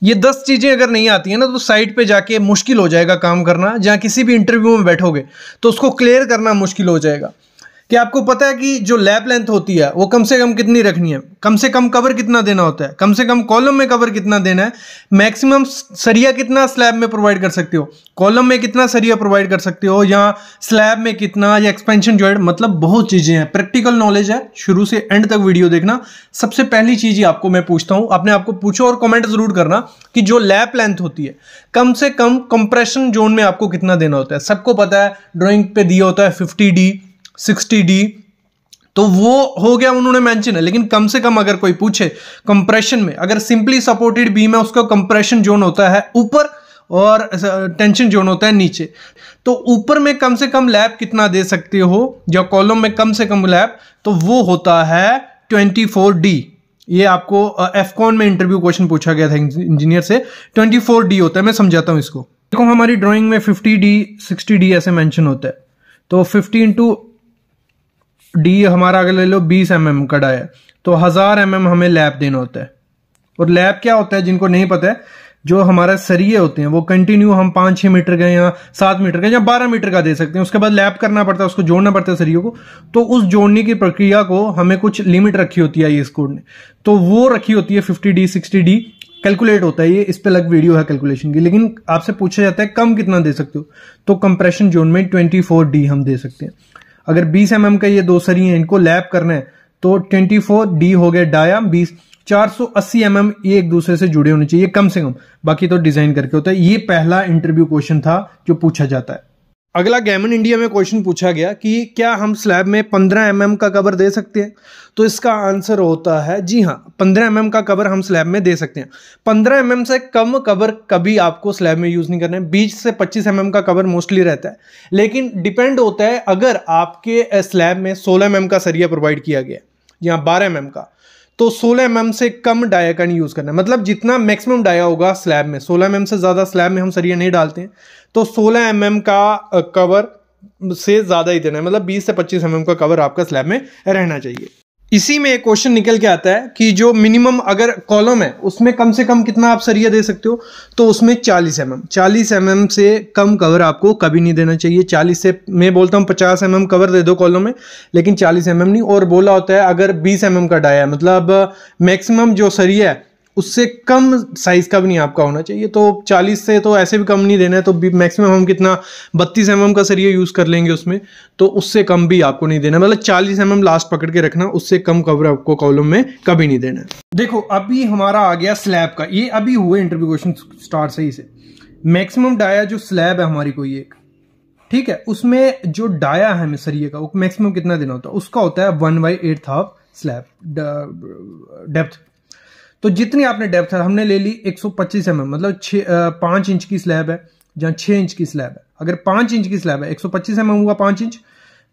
ये 10 चीजें अगर नहीं आती है ना तो साइट पे जाके मुश्किल हो जाएगा काम करना। जहां किसी भी इंटरव्यू में बैठोगे तो उसको क्लियर करना मुश्किल हो जाएगा। कि आपको पता है कि जो लैप लेंथ होती है वो कम से कम कितनी रखनी है, कम से कम कवर कितना देना होता है, कम से कम कॉलम में कवर कितना देना है, मैक्सिमम सरिया कितना स्लैब में प्रोवाइड कर सकते हो, कॉलम में कितना सरिया प्रोवाइड कर सकते हो, या स्लैब में कितना, या एक्सपेंशन जॉइंट, मतलब बहुत चीजें हैं। प्रैक्टिकल नॉलेज है, शुरू से एंड तक वीडियो देखना। सबसे पहली चीज ही आपको मैं पूछता हूं, अपने आपको पूछो और कमेंट जरूर करना कि जो लैप लेंथ होती है कम से कम कंप्रेशन जोन में आपको कितना देना होता है। सबको पता है ड्राइंग पे दिया होता है 50D 60D, तो वो हो गया उन्होंने मेंशन है। लेकिन कम से कम अगर कोई पूछे कंप्रेशन में, अगर सिंपली सपोर्टेड बीम है उसका कंप्रेशन जोन होता है ऊपर और टेंशन जोन होता है नीचे। तो ऊपर में कम से कम लैप कितना दे सकते हो, या कॉलम में कम से कम लैप, तो वो होता है 24D। ये आपको एफकॉन में इंटरव्यू क्वेश्चन पूछा गया था इंजीनियर से, 24D होता है। मैं समझाता हूं इसको। देखो हमारी ड्राइंग में 50D 60D ऐसे मेंशन होता है। तो 50 इंटू D हमारा अगर ले लो 20 mm का डाया, तो 1000 mm हमें लैप देना होता है। और लैप क्या होता है जिनको नहीं पता है, जो हमारा सरिये होते हैं वो कंटिन्यू हम 5-6 मीटर का या 7 मीटर का या 12 मीटर का दे सकते हैं। उसके बाद लैप करना पड़ता है, उसको जोड़ना पड़ता है सरियों को। तो उस जोड़ने की प्रक्रिया को हमें कुछ लिमिट रखी होती है IAS कोड ने, तो वो रखी होती है 50D 60D। कैलकुलेट होता है ये, इस पे अलग वीडियो है कैलकुलेशन की। लेकिन आपसे पूछा जाता है कम कितना दे सकते हो, तो कंप्रेशन जोन में 24D हम दे सकते हैं। अगर 20 mm का ये दो सरी हैं, इनको लैप करना है, तो 24D हो गया डाया 20, 480 mm ये एक दूसरे से जुड़े होने चाहिए कम से कम, बाकी तो डिजाइन करके होता है। ये पहला इंटरव्यू क्वेश्चन था जो पूछा जाता है। अगला गैमन इंडिया में क्वेश्चन पूछा गया कि क्या हम स्लैब में 15 mm का कवर दे सकते हैं, तो इसका आंसर होता है जी हाँ, 15 mm का कवर हम स्लैब में दे सकते हैं। 15 mm से कम कवर कभी आपको स्लैब में यूज नहीं करना है। 20 से 25 mm का कवर मोस्टली रहता है, लेकिन डिपेंड होता है अगर आपके स्लैब में 16 mm का सरिया प्रोवाइड किया गया या 12 mm का, तो 16 mm से कम डाया का नहीं यूज करना है। मतलब जितना मैक्सिमम डाया होगा स्लैब में, 16 mm से ज्यादा स्लैब में हम सरिया नहीं डालते हैं, तो 16 mm का कवर से ज्यादा ही देना है। मतलब 20 से 25 mm का कवर आपका स्लैब में रहना चाहिए। इसी में एक क्वेश्चन निकल के आता है कि जो मिनिमम अगर कॉलम है उसमें कम से कम कितना आप सरिया दे सकते हो, तो उसमें 40 mm। 40 mm से कम कवर आपको कभी नहीं देना चाहिए। 40 से मैं बोलता हूँ 50 mm कवर दे दो कॉलम में, लेकिन 40 mm नहीं। और बोला होता है अगर 20 mm का डाया है, मतलब मैक्सिमम जो सरिया है उससे कम साइज का भी नहीं आपका होना चाहिए। तो 40 से तो ऐसे भी कम नहीं देना है, तो मैक्सिमम हम कितना 32 mm का सरिया यूज कर लेंगे उसमें, तो उससे कम भी आपको नहीं देना। मतलब 40 mm लास्ट पकड़ के रखना, उससे कम कवर आपको कॉलम में कभी नहीं देना है। देखो अभी हमारा आ गया स्लैब का, ये अभी हुए इंटरव्यू क्वेश्चन स्टार्ट सही से। मैक्सिमम डाया जो स्लैब है हमारी कोई एक, ठीक है, उसमें जो डाया है सरिये का वो मैक्सिमम कितना देना होता है, उसका होता है 1/8 हाफ स्लैब डेप्थ। तो जितनी आपने डेप्थ है हमने ले ली 125 mm, मतलब 5 इंच की स्लैब है जहां 6 इंच की स्लैब है। अगर 5 इंच की स्लैब है 125 mm हुआ 5 इंच,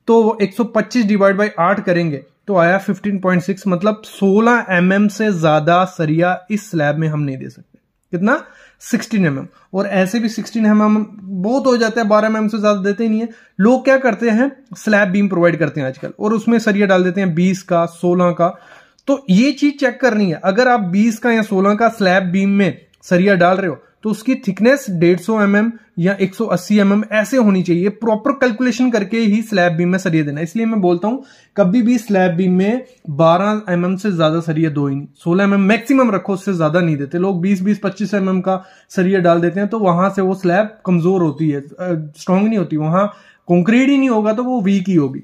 तो 125 डिवाइड बाई 8 करेंगे तो आया 15.6। मतलब 16 mm से ज्यादा सरिया इस स्लैब में हम नहीं दे सकते। कितना? 16 mm। और ऐसे भी 16 mm बहुत हो जाता है, 12 mm से ज्यादा देते ही नहीं है। लोग क्या करते हैं, स्लैब बीम प्रोवाइड करते हैं आजकल और उसमें सरिया डाल देते हैं 20 का 16 का। तो ये चीज चेक करनी है, अगर आप 20 का या 16 का स्लैब बीम में सरिया डाल रहे हो तो उसकी थिकनेस 150 mm या 180 mm ऐसे होनी चाहिए। प्रॉपर कैलकुलेशन करके ही स्लैब बीम में सरिया देना। इसलिए मैं बोलता हूं कभी भी स्लैब बीम में 12 mm से ज्यादा सरिया दो ही नहीं, 16 mm मैक्सिमम रखो, उससे ज्यादा नहीं देते। लोग 20-20 25 mm का सरिया डाल देते हैं, तो वहां से वो स्लैब कमजोर होती है, स्ट्रांग नहीं होती। वहां कंक्रीट ही नहीं होगा तो वो वीक ही होगी।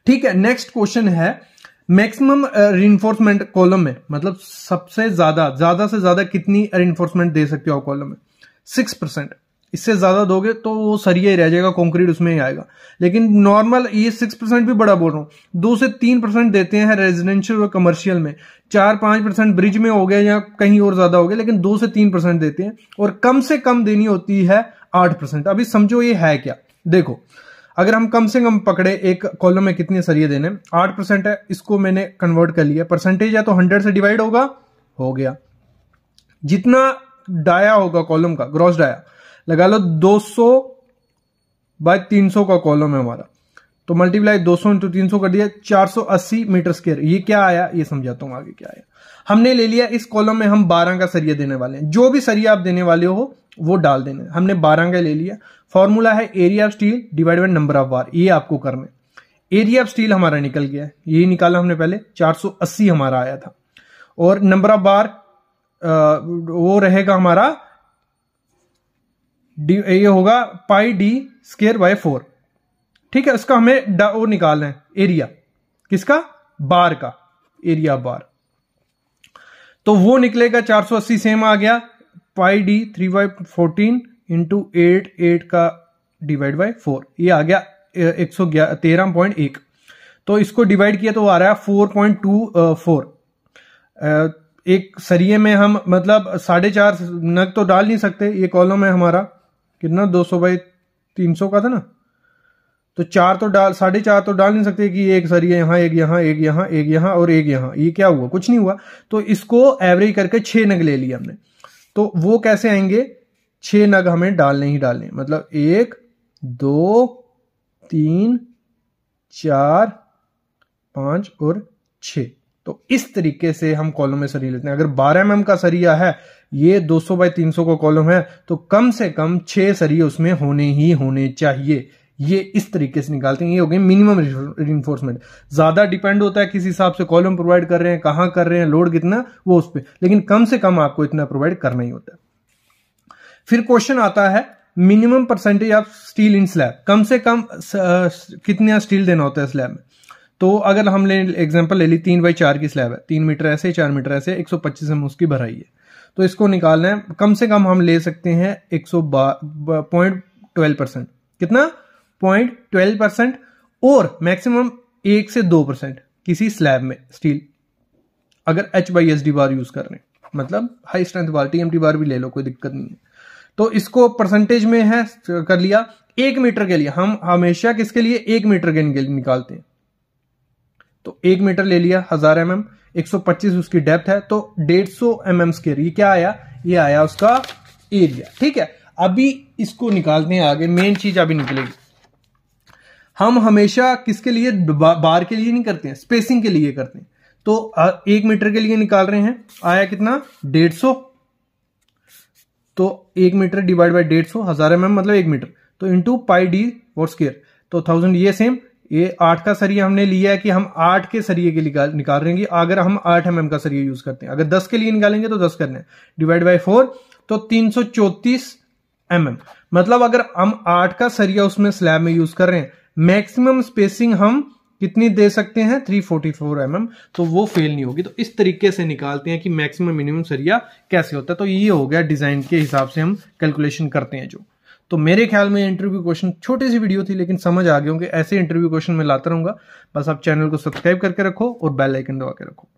ठीक है, नेक्स्ट क्वेश्चन है मैक्सिमम रिइंफोर्समेंट कॉलम में, मतलब सबसे ज्यादा से ज्यादा कितनी रिइंफोर्समेंट दे सकते हो कॉलम में? 6%। इससे ज्यादा दोगे तो वो सरिया ही रह जाएगा, कंक्रीट उसमें ही आएगा। लेकिन नॉर्मल ये 6% भी बड़ा बोल रहा हूं, 2 से 3% देते हैं रेजिडेंशियल और कमर्शियल में। 4-5% ब्रिज में हो गया या कहीं और ज्यादा हो गया, लेकिन 2 से 3% देते हैं। और कम से कम देनी होती है 8%। अभी समझो ये है क्या। देखो अगर हम कम से कम पकड़े एक कॉलम में कितने सरिये देने, 8% है, इसको मैंने कन्वर्ट कर लिया। परसेंटेज है तो 100 से डिवाइड होगा, हो गया। जितना डाया होगा कॉलम का, ग्रॉस डाया लगा लो 200/300 का कॉलम है हमारा, तो मल्टीप्लाई 200 इंटू 300 कर दिया 480 मीटर स्क्वायर। ये क्या आया ये समझाता हूं आगे क्या आया। हमने ले लिया इस कॉलम में हम 12 का सरिया देने वाले हैं, जो भी सरिया आप देने वाले हो वो डाल देना। हमने 12 का ले लिया। फॉर्मूला है area of steel divide by number of बार, ये आपको करना है। एरिया ऑफ स्टील हमारा निकल गया है, ये निकाला हमने पहले 480 हमारा आया था, और नंबर ऑफ बार वो रहेगा हमारा ये होगा पाई डी स्क्वायर बाय 4। ठीक है, इसका हमें वो निकालना है एरिया किसका, बार का, एरिया बार। तो वो निकलेगा 480 सेम आ गया, पाई डी 3/14 इंटू 8 का डिवाइड बाय 4, ये आ गया 113.1। तो इसको डिवाइड किया तो आ रहा है 4.24। एक सरिये में हम मतलब 4.5 नग तो डाल नहीं सकते, ये कॉलम है हमारा कितना 200/300 का था ना, तो 4.5 तो डाल नहीं सकते कि एक सरिया यहां, एक यहां, एक यहां, एक यहां और एक यहां। ये क्या हुआ, कुछ नहीं हुआ। तो इसको एवरेज करके 6 नग ले लिया हमने। तो वो कैसे आएंगे, 6 नग हमें डालने ही डालने, मतलब 1 2 3 4 5 और 6। तो इस तरीके से हम कॉलम में सरिया लेते हैं। अगर 12 mm का सरिया है, ये 200/300 का कॉलम है, तो कम से कम 6 सरिये उसमें होने चाहिए। ये इस तरीके से निकालते हैं। ये हो गए मिनिमम रिइंफोर्समेंट। ज्यादा डिपेंड होता है किस हिसाब से कॉलम प्रोवाइड कर रहे हैं, कहां कर रहे हैं, लोड कितना, वो उस पर, लेकिन कम से कम आपको इतना प्रोवाइड करना ही होता है। फिर क्वेश्चन आता है minimum percentage of steel in slab, कम से कम कितना स्टील देना होता है स्लैब में। तो अगर हमने एग्जांपल ले ली 3/4 की स्लैब है, 3 मीटर ऐसे 4 मीटर ऐसे, 125 mm उसकी भराई है। तो इसको निकालना है, कम से कम हम ले सकते हैं 0.12%। कितना, 0.12%, और मैक्सिमम 1 से 2% किसी स्लैब में स्टील, अगर H/SD बार यूज कर रहे हैं, मतलब हाई स्ट्रेंथ बार, TMT बार भी ले लो, कोई दिक्कत नहीं है। तो इसको परसेंटेज में है कर लिया। 1 मीटर के लिए हम हमेशा किसके लिए, 1 मीटर के लिए निकालते हैं। तो 1 मीटर ले लिया 1000 mm, 125 उसकी डेप्थ है, तो 150 mm स्क्वायर, ये क्या आया, ये आया उसका एरिया। ठीक है, अभी इसको निकालते हैं आगे, मेन चीज अभी निकलेगी। हम हमेशा किसके लिए, बार के लिए नहीं करते हैं, स्पेसिंग के लिए करते हैं। तो 1 मीटर के लिए निकाल रहे हैं, आया कितना 150। तो 1 मीटर डिवाइड बाय 150, 1000 mm मतलब 1 मीटर, तो इंटू पाई डी और स्क्वायर, तो 1000। ये सेम, ये 8 का सरिया हमने लिया है कि हम 8 के सरिये के लिए निकाल रहे हैं। अगर हम 8 mm का सरिया यूज करते हैं, अगर 10 के लिए निकालेंगे तो 10 करना है, डिवाइड बाय 4, तो 334 mm। मतलब अगर हम 8 का सरिया उसमें स्लैब में यूज कर रहे हैं, मैक्सिमम स्पेसिंग हम कितनी दे सकते हैं, 344 mm, तो वो फेल नहीं होगी। तो इस तरीके से निकालते हैं कि मैक्सिमम मिनिमम सरिया कैसे होता है। तो ये हो गया डिजाइन के हिसाब से हम कैलकुलेशन करते हैं जो। तो मेरे ख्याल में इंटरव्यू क्वेश्चन, छोटी सी वीडियो थी लेकिन समझ आ गए होंगे। ऐसे इंटरव्यू क्वेश्चन मैं लाता रहूंगा। बस आप चैनल को सब्सक्राइब करके रखो और बेल आइकन दबा के रखो।